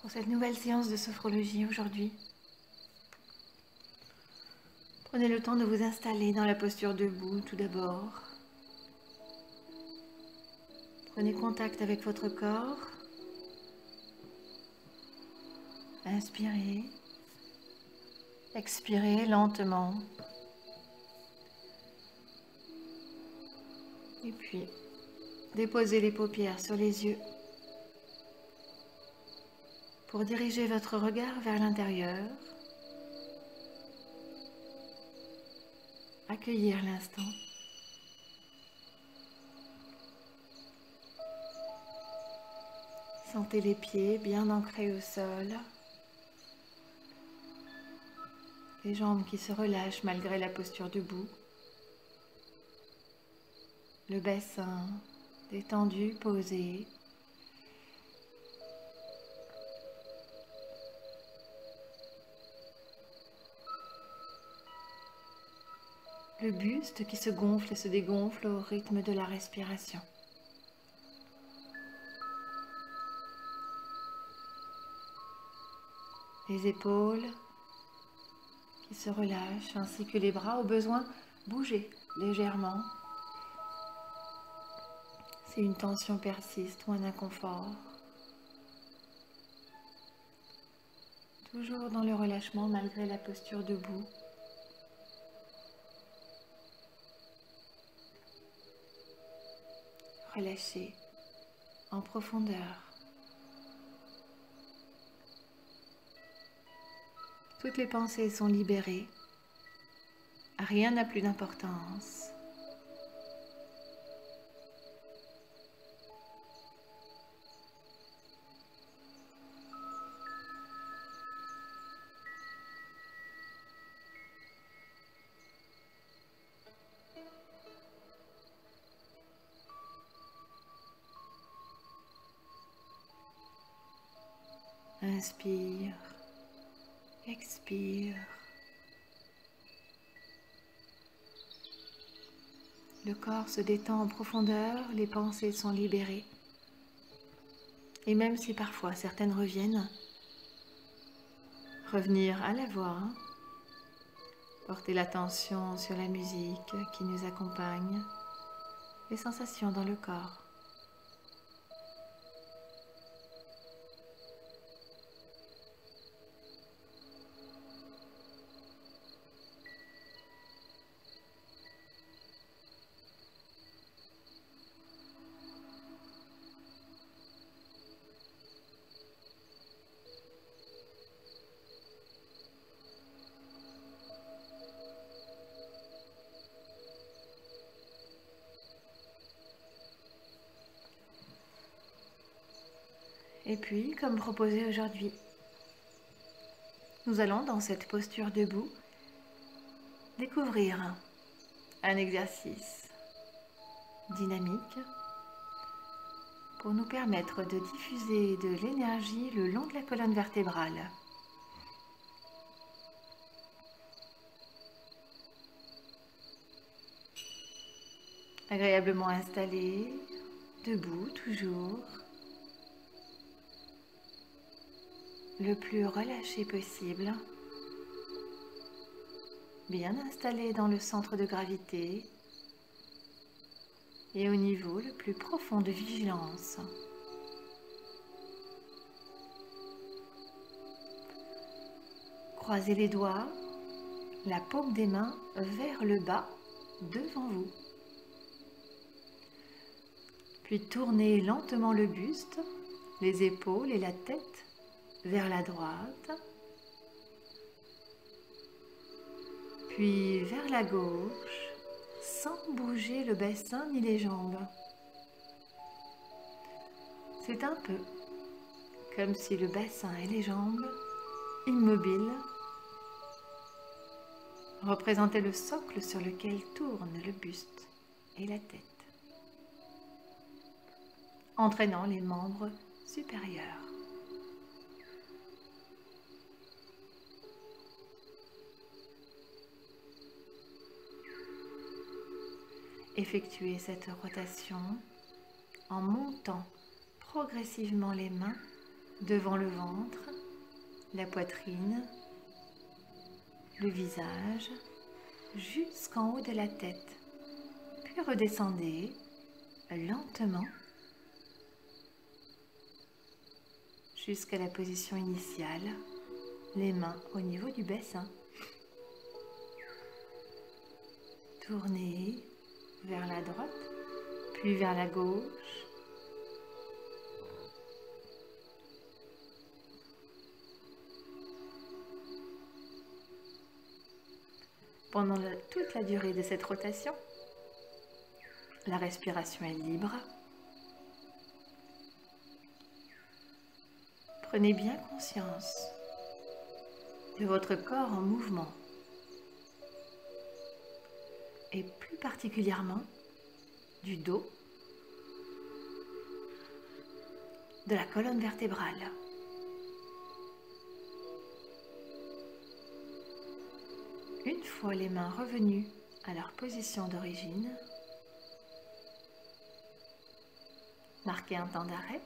pour cette nouvelle séance de sophrologie aujourd'hui. Prenez le temps de vous installer dans la posture debout tout d'abord. Prenez contact avec votre corps. Inspirez. Expirez lentement. Et puis, déposez les paupières sur les yeux pour diriger votre regard vers l'intérieur. Accueillir l'instant. Sentez les pieds bien ancrés au sol. Les jambes qui se relâchent malgré la posture debout. Le bassin détendu, posé. Le buste qui se gonfle et se dégonfle au rythme de la respiration. Les épaules qui se relâchent ainsi que les bras, au besoin bouger légèrement si une tension persiste ou un inconfort. Toujours dans le relâchement malgré la posture debout. Relâchez en profondeur. Toutes les pensées sont libérées. Rien n'a plus d'importance. Inspire, expire. Le corps se détend en profondeur, les pensées sont libérées. Et même si parfois certaines reviennent, revenir à la voix, porter l'attention sur la musique qui nous accompagne, les sensations dans le corps. Et puis, comme proposé aujourd'hui, nous allons dans cette posture debout découvrir un exercice dynamique pour nous permettre de diffuser de l'énergie le long de la colonne vertébrale. Agréablement installé, debout toujours, le plus relâché possible, bien installé dans le centre de gravité et au niveau le plus profond de vigilance. Croisez les doigts, la paume des mains vers le bas devant vous. Puis tournez lentement le buste, les épaules et la tête vers la droite, puis vers la gauche, sans bouger le bassin ni les jambes. C'est un peu comme si le bassin et les jambes, immobiles, représentaient le socle sur lequel tourne le buste et la tête, entraînant les membres supérieurs. Effectuez cette rotation en montant progressivement les mains devant le ventre, la poitrine, le visage, jusqu'en haut de la tête. Puis redescendez lentement jusqu'à la position initiale, les mains au niveau du bassin. Tournez vers la droite, puis vers la gauche. Pendant toute la durée de cette rotation, la respiration est libre. Prenez bien conscience de votre corps en mouvement et plus particulièrement du dos, de la colonne vertébrale. Une fois les mains revenues à leur position d'origine, marquez un temps d'arrêt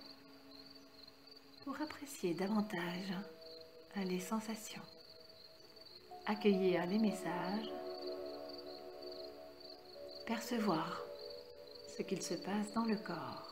pour apprécier davantage les sensations, accueillir les messages, percevoir ce qu'il se passe dans le corps.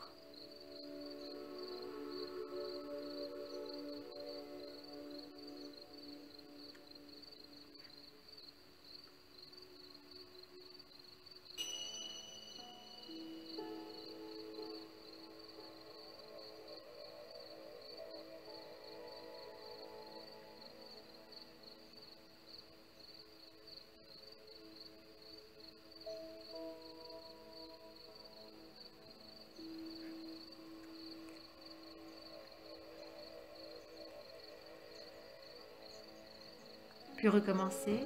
Puis recommencer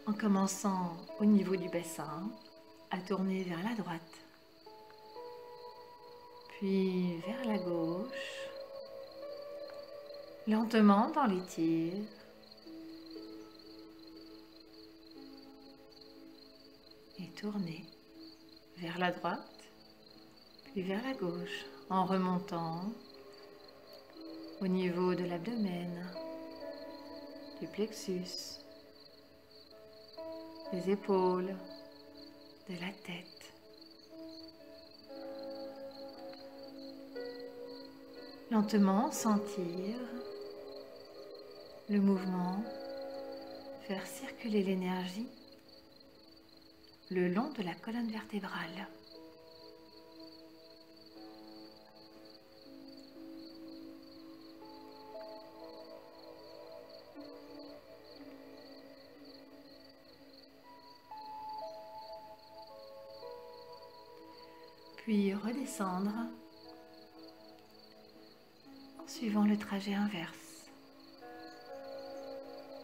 en commençant au niveau du bassin à tourner vers la droite, puis vers la gauche, lentement dans les tirs. Et tourner vers la droite, puis vers la gauche, en remontant au niveau de l'abdomen, du plexus, des épaules, de la tête. Lentement sentir le mouvement, faire circuler l'énergie le long de la colonne vertébrale. Puis redescendre en suivant le trajet inverse.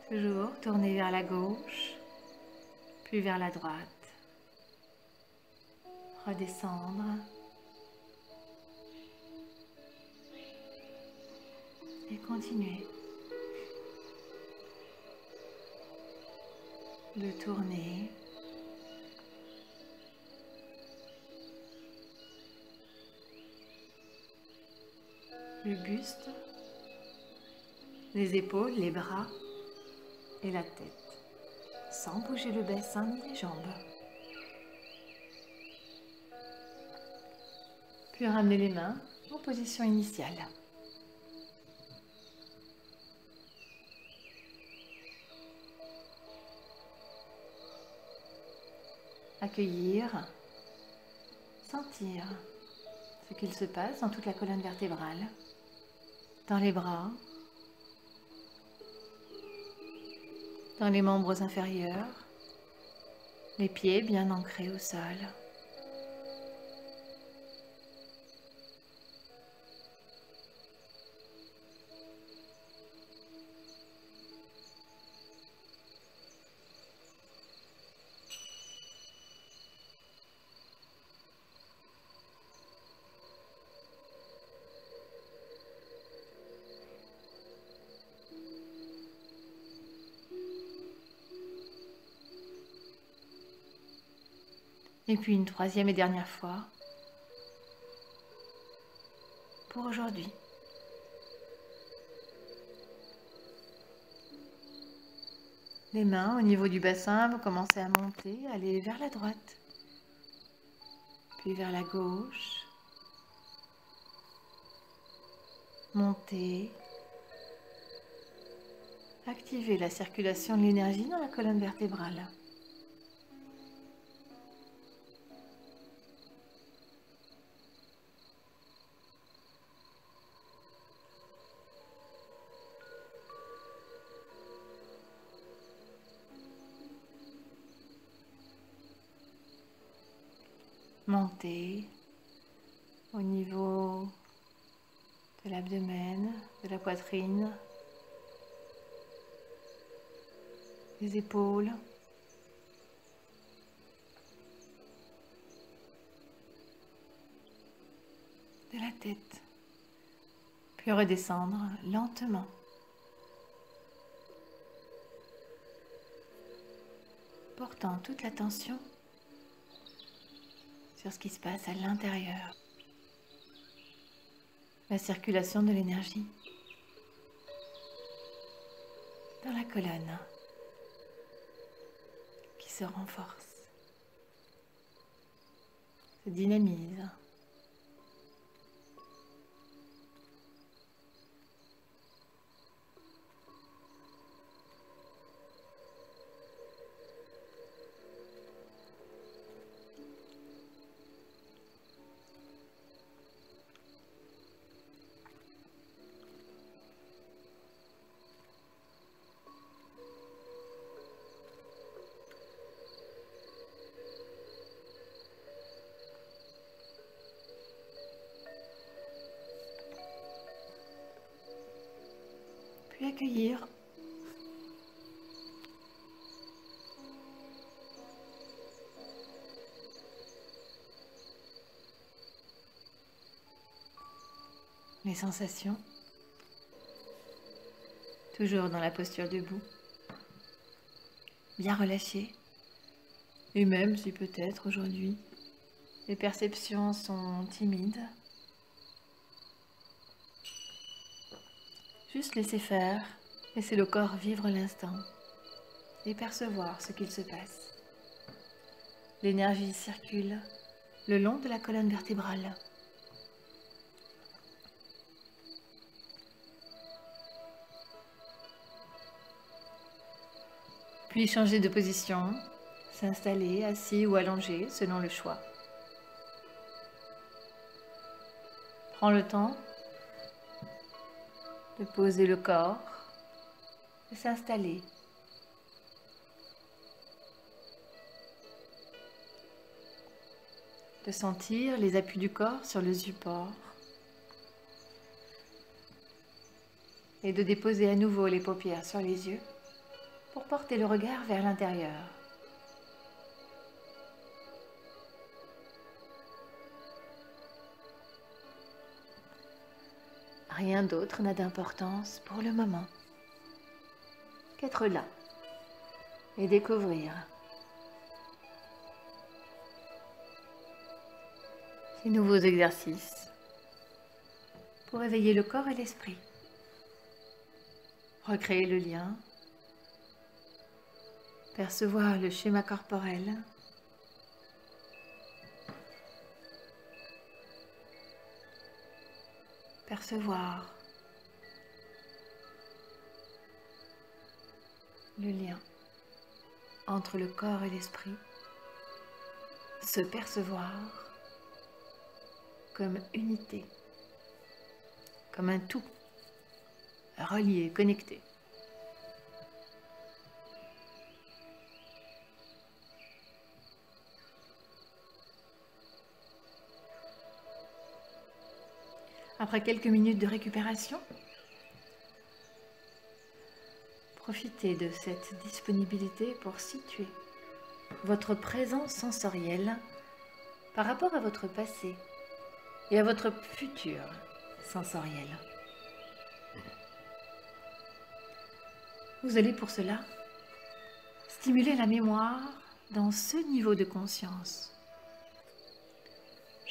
Toujours tourner vers la gauche, puis vers la droite. Redescendre. Et continuer de tourner. Le buste, les épaules, les bras et la tête, sans bouger le bassin ni les jambes. Puis ramener les mains en position initiale. Accueillir, sentir ce qu'il se passe dans toute la colonne vertébrale, dans les bras, dans les membres inférieurs, les pieds bien ancrés au sol. Et puis une troisième et dernière fois pour aujourd'hui. Les mains au niveau du bassin, vous commencez à monter, aller vers la droite, puis vers la gauche. Montez. Activez la circulation de l'énergie dans la colonne vertébrale. Montez au niveau de l'abdomen, de la poitrine, des épaules, de la tête, puis redescendre lentement. Portant toute l'attention sur ce qui se passe à l'intérieur. La circulation de l'énergie dans la colonne qui se renforce, se dynamise. Puis accueillir les sensations, toujours dans la posture debout, bien relâchée, et même si peut-être aujourd'hui les perceptions sont timides, juste laisser faire, laisser le corps vivre l'instant et percevoir ce qu'il se passe. L'énergie circule le long de la colonne vertébrale. Puis changer de position, s'installer assis ou allongé selon le choix. Prends le temps de poser le corps, de s'installer. De sentir les appuis du corps sur le support. Et de déposer à nouveau les paupières sur les yeux pour porter le regard vers l'intérieur. Rien d'autre n'a d'importance pour le moment qu'être là et découvrir ces nouveaux exercices pour éveiller le corps et l'esprit, recréer le lien, percevoir le schéma corporel, percevoir le lien entre le corps et l'esprit, se percevoir comme unité, comme un tout, relié, connecté. Après quelques minutes de récupération, profitez de cette disponibilité pour situer votre présence sensorielle par rapport à votre passé et à votre futur sensoriel. Vous allez pour cela stimuler la mémoire dans ce niveau de conscience.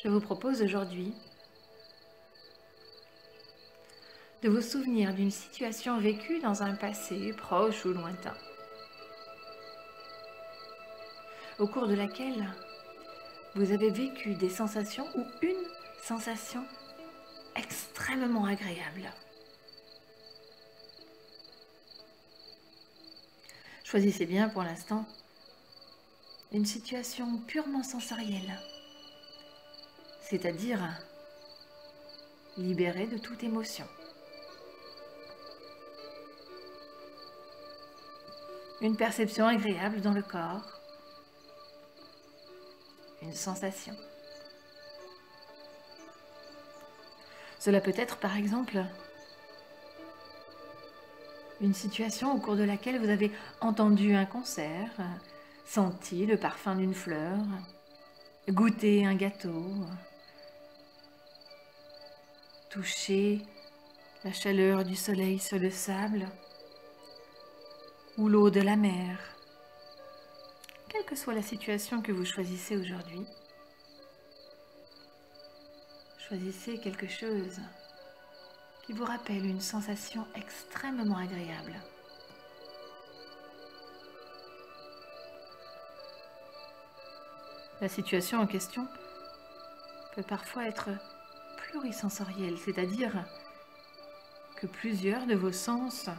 Je vous propose aujourd'hui de vous souvenir d'une situation vécue dans un passé proche ou lointain, au cours de laquelle vous avez vécu des sensations ou une sensation extrêmement agréable. Choisissez bien pour l'instant une situation purement sensorielle, c'est-à-dire libérée de toute émotion. Une perception agréable dans le corps, une sensation. Cela peut être par exemple une situation au cours de laquelle vous avez entendu un concert, senti le parfum d'une fleur, goûté un gâteau, touché la chaleur du soleil sur le sable ou l'eau de la mer. Quelle que soit la situation que vous choisissez aujourd'hui, choisissez quelque chose qui vous rappelle une sensation extrêmement agréable. La situation en question peut parfois être plurisensorielle, c'est-à-dire que plusieurs de vos sens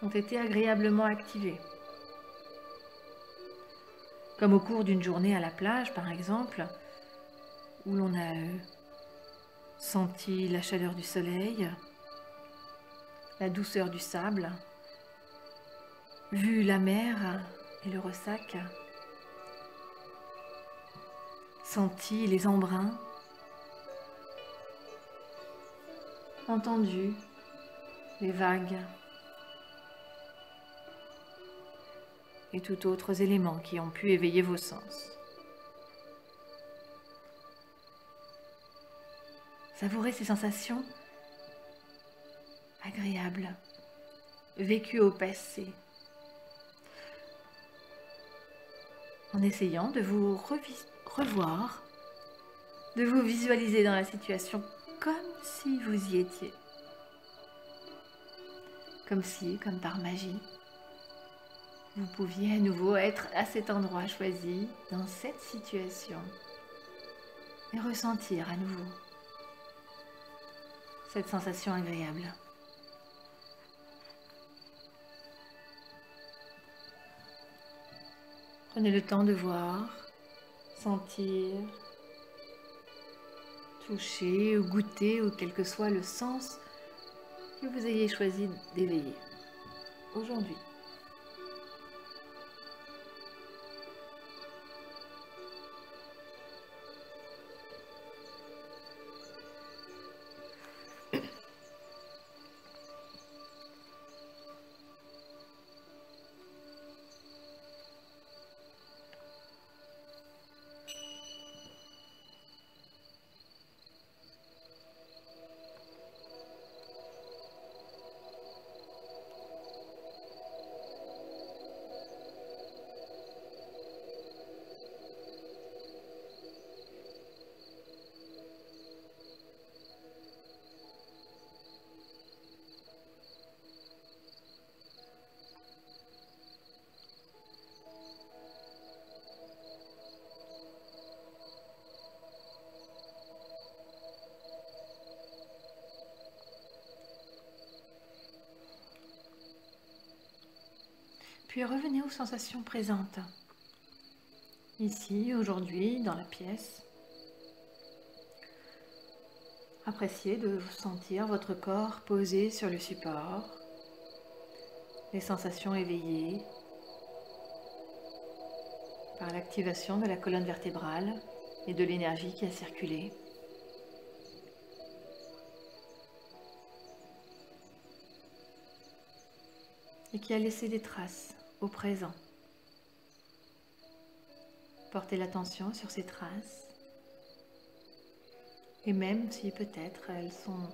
ont été agréablement activés. Comme au cours d'une journée à la plage, par exemple, où l'on a senti la chaleur du soleil, la douceur du sable, vu la mer et le ressac, senti les embruns, entendu les vagues et tout autres éléments qui ont pu éveiller vos sens. Savourez ces sensations agréables, vécues au passé, en essayant de vous revoir, de vous visualiser dans la situation comme si vous y étiez. Comme si, comme par magie, vous pouviez à nouveau être à cet endroit choisi, dans cette situation, et ressentir à nouveau cette sensation agréable. Prenez le temps de voir, sentir, toucher ou goûter, ou quel que soit le sens que vous ayez choisi d'éveiller aujourd'hui. Puis revenez aux sensations présentes, ici, aujourd'hui, dans la pièce. Appréciez de sentir votre corps posé sur le support, les sensations éveillées par l'activation de la colonne vertébrale et de l'énergie qui a circulé. Et qui a laissé des traces au présent. Portez l'attention sur ces traces, et même si peut-être elles sont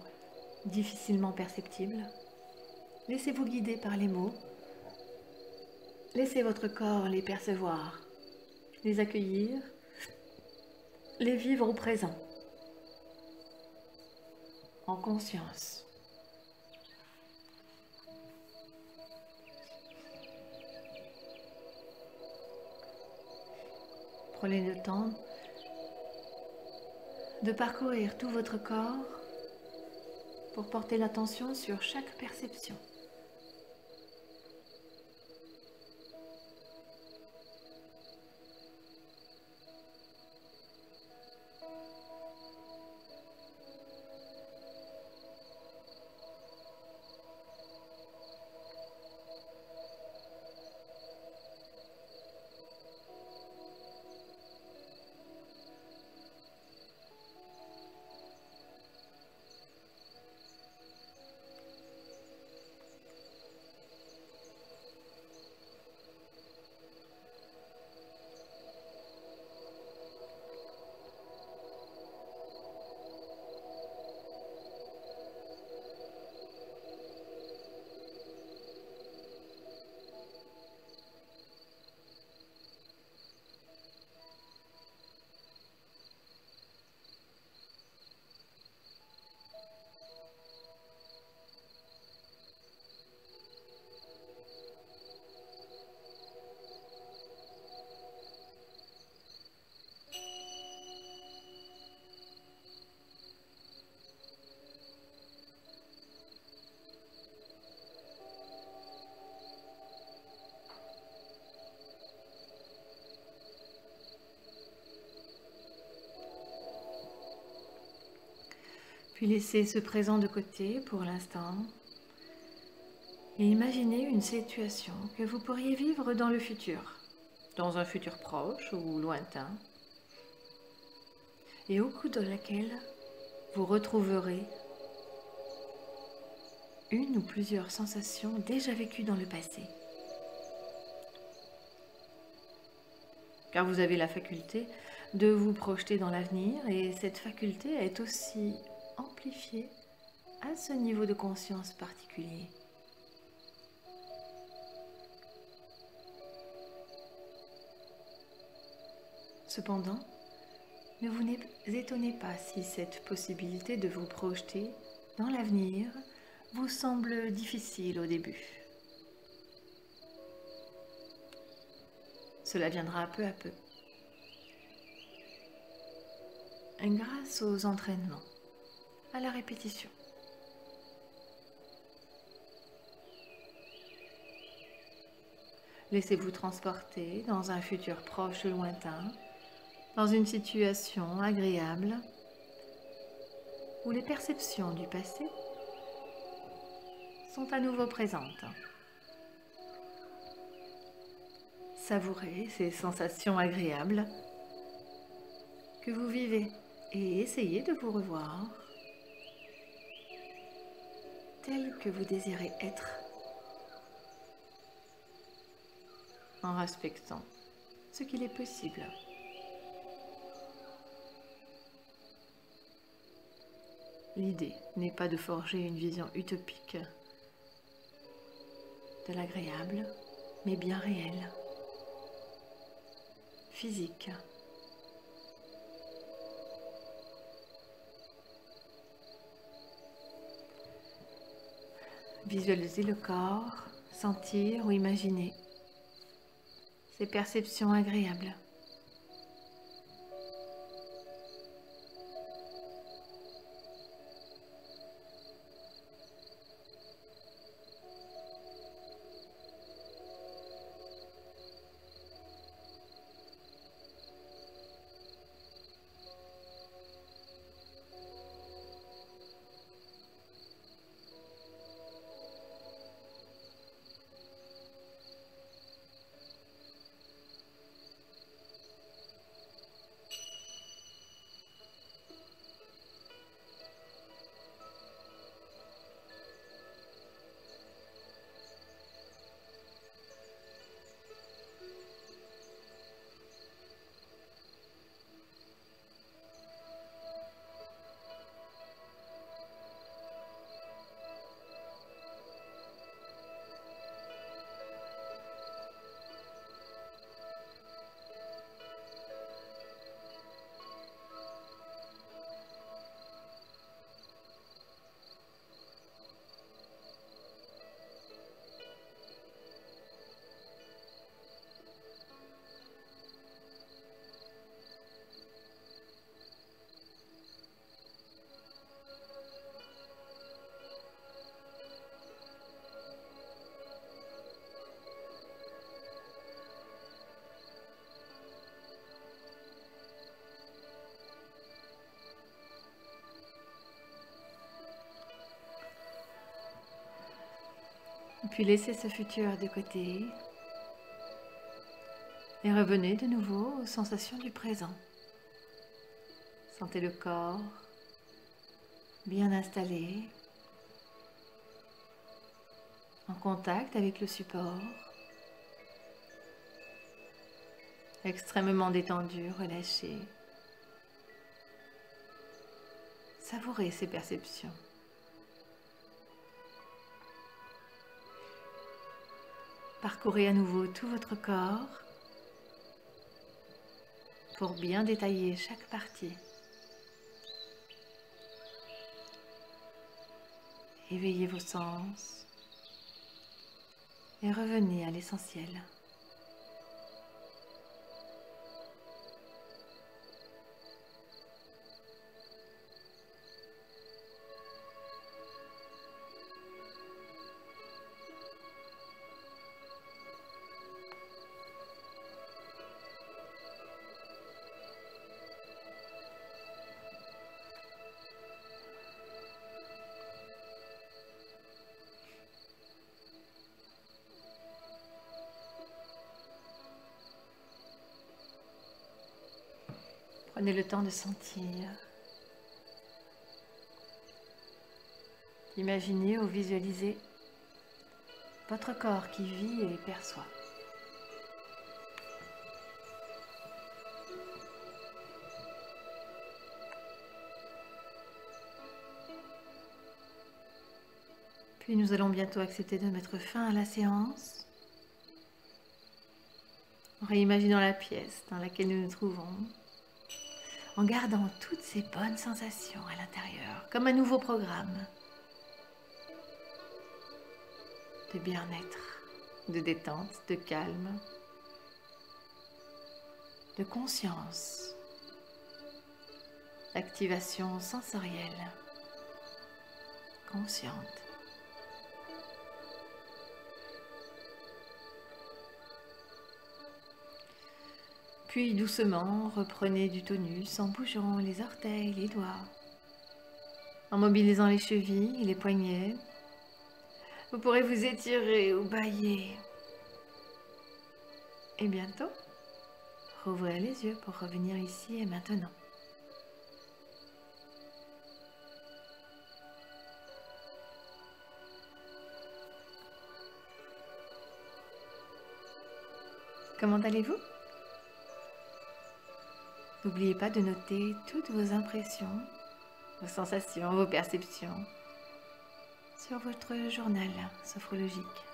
difficilement perceptibles, laissez-vous guider par les mots, laissez votre corps les percevoir, les accueillir, les vivre au présent, en conscience. Prenez le temps de parcourir tout votre corps pour porter l'attention sur chaque perception. Puis laissez ce présent de côté pour l'instant et imaginez une situation que vous pourriez vivre dans le futur, dans un futur proche ou lointain, et au cours de laquelle vous retrouverez une ou plusieurs sensations déjà vécues dans le passé. Car vous avez la faculté de vous projeter dans l'avenir et cette faculté est aussi amplifiée à ce niveau de conscience particulier. Cependant, ne vous étonnez pas si cette possibilité de vous projeter dans l'avenir vous semble difficile au début. Cela viendra peu à peu, grâce aux entraînements, à la répétition. Laissez-vous transporter dans un futur proche ou lointain, dans une situation agréable où les perceptions du passé sont à nouveau présentes. Savourez ces sensations agréables que vous vivez et essayez de vous revoir tel que vous désirez être en respectant ce qu'il est possible. L'idée n'est pas de forger une vision utopique de l'agréable, mais bien réelle, physique. Visualisez le corps, sentir ou imaginer ces perceptions agréables. Puis laissez ce futur de côté et revenez de nouveau aux sensations du présent. Sentez le corps bien installé, en contact avec le support, extrêmement détendu, relâché. Savourez ces perceptions. Parcourez à nouveau tout votre corps pour bien détailler chaque partie. Éveillez vos sens et revenez à l'essentiel. Prenez le temps de sentir, d'imaginer ou visualiser votre corps qui vit et perçoit. Puis nous allons bientôt accepter de mettre fin à la séance en réimaginant la pièce dans laquelle nous nous trouvons, en gardant toutes ces bonnes sensations à l'intérieur, comme un nouveau programme de bien-être, de détente, de calme, de conscience, d'activation sensorielle, consciente. Puis doucement, reprenez du tonus en bougeant les orteils, les doigts, en mobilisant les chevilles et les poignets. Vous pourrez vous étirer ou bâiller. Et bientôt, rouvrir les yeux pour revenir ici et maintenant. Comment allez-vous ? N'oubliez pas de noter toutes vos impressions, vos sensations, vos perceptions sur votre journal sophrologique.